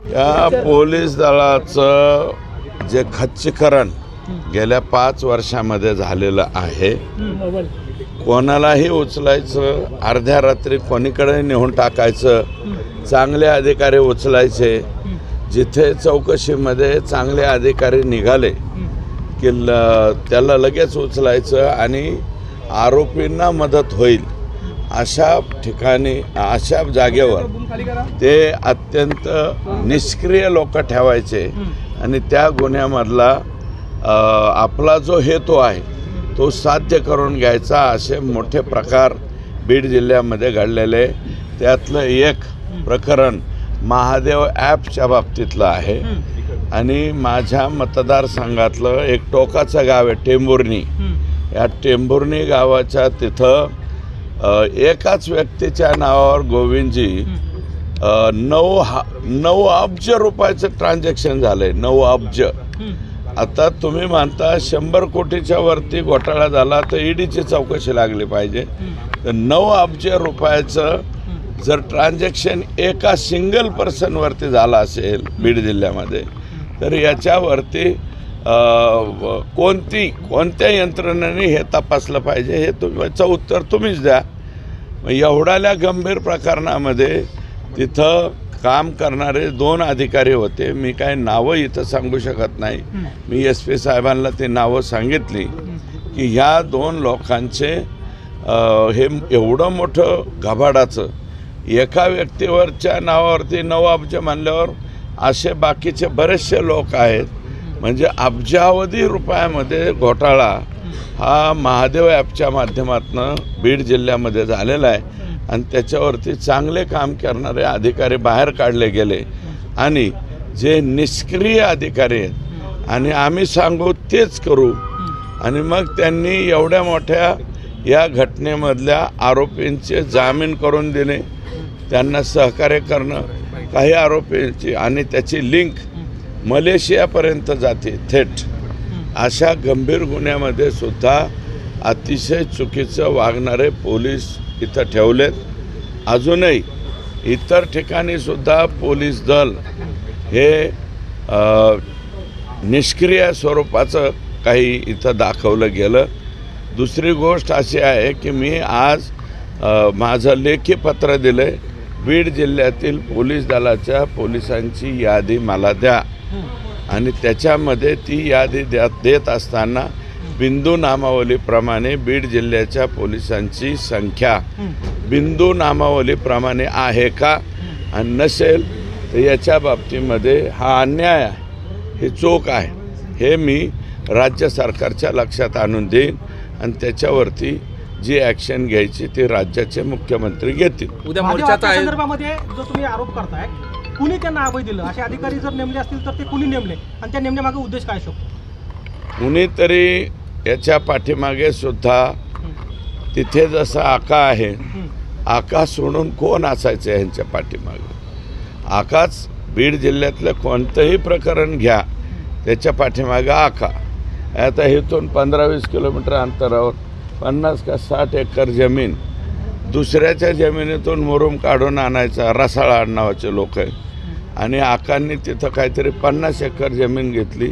या पोलीस दलाचं जे खच्चीकरण गेल्या 5 वर्षामध्ये झालेलं आहे, कोणालाही उचलायचं, अर्ध्या रात्री कोणीकडे नेऊन टाकायचं, चांगले अधिकारी उचलायचे, जिथे चौकशीमध्ये चांगले अधिकारी निघाले की त्याला लगेच उचलायचं आणि आरोपींना मदत होईल अशा ठिकाणी, अशा जागेवर ते अत्यंत निष्क्रिय लोक ठेवायचे आणि त्या गुन्ह्यामधला आपला जो हेतू आहे तो साध्य करून घ्यायचा, असे मोठे प्रकार बीड जिल्ह्यामध्ये घडलेले. त्यातलं एक प्रकरण महादेव ॲपच्या बाबतीतलं आहे आणि माझ्या मतदारसंघातलं एक टोकाचं गाव आहे टेंभुर्णी. या टेंभुर्णी गावाच्या तिथं एकाच व्यक्तीच्या नावावर गोविंदजी 9 अब्ज रुपयाचं ट्रान्झॅक्शन झालंय. 9 अब्ज. आता तुम्ही म्हणता 100 कोटीच्या वरती घोटाळा झाला तर ईडीची चौकशी लागली पाहिजे. तर 9 अब्ज रुपयाचं जर ट्रान्झॅक्शन एका सिंगल पर्सनवरती झाला असेल बीड जिल्ह्यामध्ये, तर याच्यावरती कोणत्या यंत्रणेने हे तपासलं पाहिजे, हे तुमचं उत्तर तुम्हीच द्या. एवढ्याल्या गंभीर प्रकरणामध्ये तिथं काम करणारे 2 अधिकारी होते. मी काय नावं इथं सांगू शकत नाही. मी SP साहेबांना ते नावं सांगितली की ह्या 2 लोकांचे हे एवढं मोठं घबाडाचं एका व्यक्तीवरच्या नावावरती 9 अब्ज म्हणल्यावर असे बाकीचे बरेचसे लोक आहेत. म्हणजे अब्जावधी रुपयामध्ये घोटाळा हा महादेव ॲपच्या माध्यमातून बीड जिल्ह्यामध्ये झालेला आहे आणि त्याच्यावरती चांगले काम करणारे अधिकारी बाहेर काढले गेले आणि जे निष्क्रिय अधिकारी आहेत आणि आम्ही सांगू तेच करू आणि मग त्यांनी एवढ्या मोठ्या या घटनेमधल्या आरोपींचे जामीन करून दिले, त्यांना सहकार्य करणं, काही आरोपींची आणि त्याची लिंक मलेशियापर्यंत जाते थेट. अशा गंभीर गुन्ह्यामध्ये सुद्धा अतिशय चुकीचं वागणारे पोलीस इथं ठेवलेत. अजूनही इतर ठिकाणी सुद्धा पोलीस दल हे निष्क्रिय स्वरूपाचं काही इथं दाखवलं गेलं. दुसरी गोष्ट अशी आहे की मी आज माझं लेखी पत्र दिलं आहे, बीड जिल्ह्यातील पोलीस दलाच्या पोलिसांची यादी मला द्या आणि त्याच्यामध्ये ती यादी देत असताना बिंदू नामावलीप्रमाणे बीड जिल्ह्याच्या पोलिसांची संख्या बिंदू नामावलीप्रमाणे आहे का आणि नसेल तर याच्या बाबतीमध्ये हा अन्याय आहे, हे चूक आहे, हे मी राज्य सरकारच्या लक्षात आणून देईन आणि त्याच्यावरती जी ॲक्शन घ्यायची ती राज्याचे मुख्यमंत्री घेतील. उद्या मोर्चाच्या संदर्भामध्ये जो तुम्ही आरोप करताय, कुणी त्यांना अभय दिलं, असे अधिकारी जर नेमले असतील तर ते कुणी नेमले आणि त्या नेमण्यामागे उद्देश काय शकतो? कुणीतरी याच्या पाठीमागे सुद्धा तिथे जसं आका आहे, आका सोडून कोण असायचं यांच्या पाठीमागे? आकाच बीड जिल्ह्यातलं कोणतंही प्रकरण घ्या त्याच्या पाठीमागे आका. आता इथून 15-20 किलोमीटर अंतरावर 50 का 60 एकर जमीन दुसऱ्याच्या जमिनीतून मुरुम काढून आणायचा रसाळा नावाचे लोक आहे आणि आकांनी तिथं काहीतरी 50 एकर जमीन घेतली,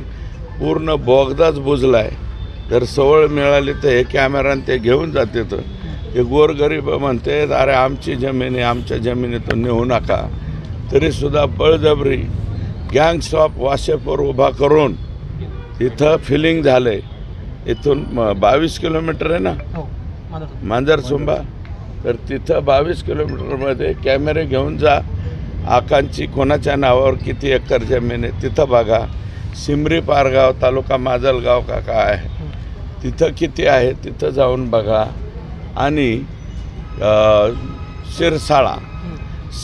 पूर्ण बोगदाच बुजला आहे. जर सवळ मिळाली तर हे कॅमेराने ते घेऊन जाते. तर हे गोरगरीब म्हणते अरे आमची जमीन आहे, आमच्या जमिनीतून नेऊ नका. तरीसुद्धा बळजबरी गँग्स ऑफ वाशेपूर उभा करून तिथं फिलिंग झालं आहे. इथून 22 किलोमीटर आहे ना मांजरसुंबा, तर तिथं 22 किलोमीटरमध्ये कॅमेरे घेऊन जा, आकांची कोणाच्या नावावर किती एकर जमीन आहे तिथं बघा. सिमरी पारगाव तालुका माजलगाव का काय आहे तिथं किती आहे तिथं जाऊन बघा. आणि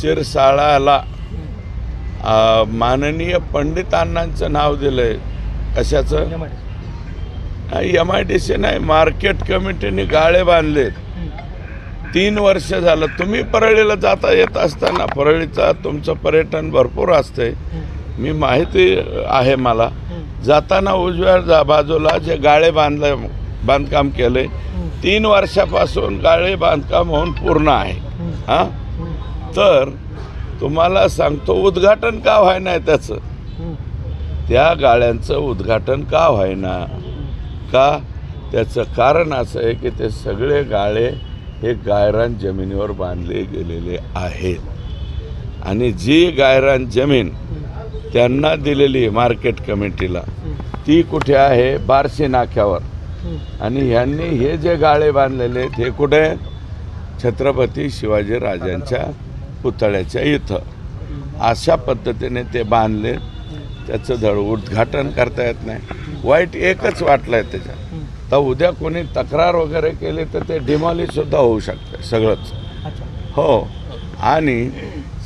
शिरसाळाला माननीय पंडितांनांचं नाव दिलं आहे. कशाचं? MIDC नाही, मार्केट कमिटीने गाळे बांधलेत. 3 वर्ष झालं. तुम्ही परळीला जाता येत असताना, परळीचा तुमचं पर्यटन भरपूर असते, मी माहिती आहे मला. जाताना उजव्या बाजूला जे गाळे बांधकाम केले 3 वर्षापासून गाळे बांधकाम होऊन पूर्ण आहे. हां, तर तुम्हाला सांगतो उद्घाटन का व्हायना त्याचं, त्या गाळ्यांचं उद्घाटन का व्हायना का, त्याचं कारण असं आहे की ते सगळे गाळे हे गायरान जमिनीवर बांधले गेलेले आहेत आणि जी गायरान जमीन त्यांना दिलेली आहे मार्केट कमिटीला ती कुठे आहे, बार्शी नाक्यावर. आणि ह्यांनी हे जे गाळे बांधलेले आहेत हे कुठे, छत्रपती शिवाजीराजांच्या पुतळ्याच्या इथं. अशा पद्धतीने ते बांधले, त्याचं धड उद्घाटन करता येत नाही. वाईट एकच वाटलं आहे त्याच्यात, तर उद्या कोणी तक्रार वगैरे केली तर ते डिमॉलिशसुद्धा होऊ शकतं सगळंच. हो, आणि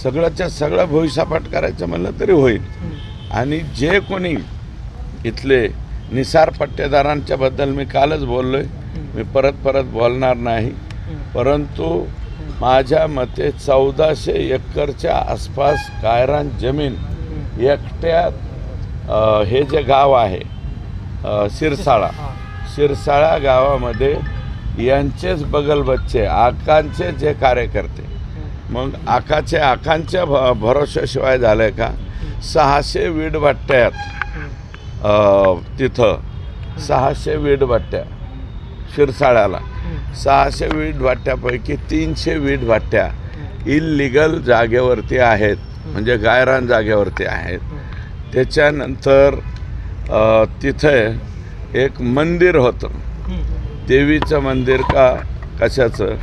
सगळ्याच्या सगळं भुईसपाट करायचं म्हणलं तरी होईल. आणि जे कोणी इथले निसार पट्टेदारांच्या बद्दल मी कालच बोललो आहे, मी परत बोलणार नाही, परंतु माझ्या मते 1400 एकरच्या आसपास गायरान जमीन एकट्यात हे जे गाव आहे शिरसाळा गावामध्ये यांचेच बगल बच्चे आकांचे जे कार्यकर्ते, मग आकांच्या भरोशाशिवाय झालं आहे का, 600 वीटभट्ट्यात तिथं 600 वीटभट्ट्या शिरसाळ्याला 600 वीटभट्ट्यापैकी 300 वीटभट्ट्या इल्लीगल जागेवरती आहेत, म्हणजे गायरान जागेवरती आहेत. त्याच्यानंतर तिथे एक मंदिर होतं, देवीचं मंदिर का कशाचं,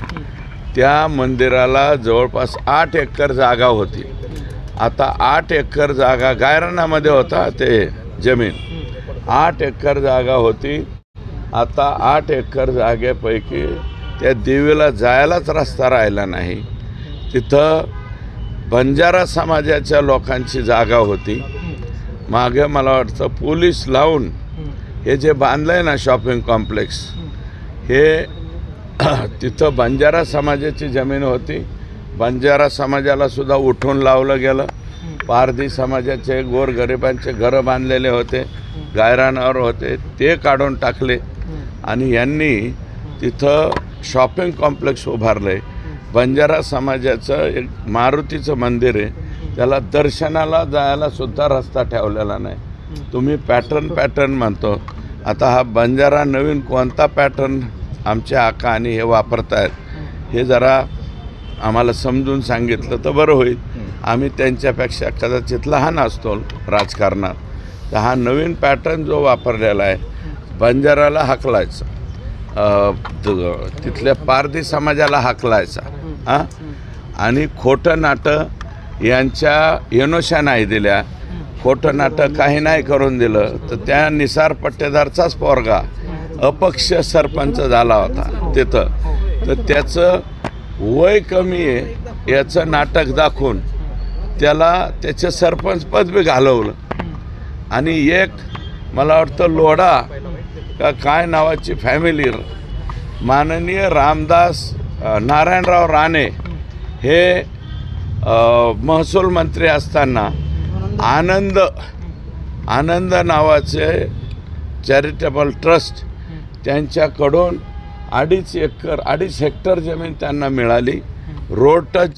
त्या मंदिराला जवळपास 8 एकर जागा होती. आता 8 एकर जागा गायरानामध्ये होता, ते जमीन 8 एकर जागा होती. आता 8 एकर जागेपैकी त्या देवीला जायलाच रस्ता राहिला नाही. तिथं बंजारा समाजाच्या लोकांची जागा होती. मागे मला वाटतं पोलीस लावून हे जे बांधलं आहे ना शॉपिंग कॉम्प्लेक्स, हे तिथं बंजारा समाजाची जमीन होती. बंजारा समाजाला सुद्धा उठून लावलं गेलं. पारधी समाजाचे गोरगरिबांचे घरं बांधलेले होते, गायरानावर होते, ते काढून टाकले आणि यांनी तिथं शॉपिंग कॉम्प्लेक्स उभारलं आहे. बंजारा समाजाचं एक मारुतीचं मंदिर आहे, त्याला दर्शनाला जायला सुद्धा रस्ता ठेवलेला नाही. तुम्ही पॅटर्न म्हणतो, आता हा बंजारा नवीन कोणता पॅटर्न आमचे आका आणि हे वापरतायत हे जरा आम्हाला समजून सांगितलं तर बरं होईल. आम्ही त्यांच्यापेक्षा कदाचित लहान असतो राजकारणात. तर हा नवीन पॅटर्न जो वापरलेला आहे, बंजाराला हाकलायचा, तिथल्या पारधी समाजाला हाकलायचा, हां, आणि खोटं नाटं यांच्या येनोशा नाही दिल्या, खोटं नाटं काही नाही करून दिलं. तर त्या निसार पट्टेदारचाच पोरगा अपक्ष सरपंच झाला होता तिथं, तर त्याचं वय कमी आहे याचं नाटक दाखवून त्याला त्याचे सरपंच पद बी घालवलं. आणि एक मला वाटतं लोढा का काय नावाची फॅमिली, माननीय रामदास नारायणराव राणे हे महसूल मंत्री असताना आनंद नावाचे चॅरिटेबल ट्रस्ट त्यांच्याकडून 2.5 हेक्टर जमीन त्यांना मिळाली. Road touch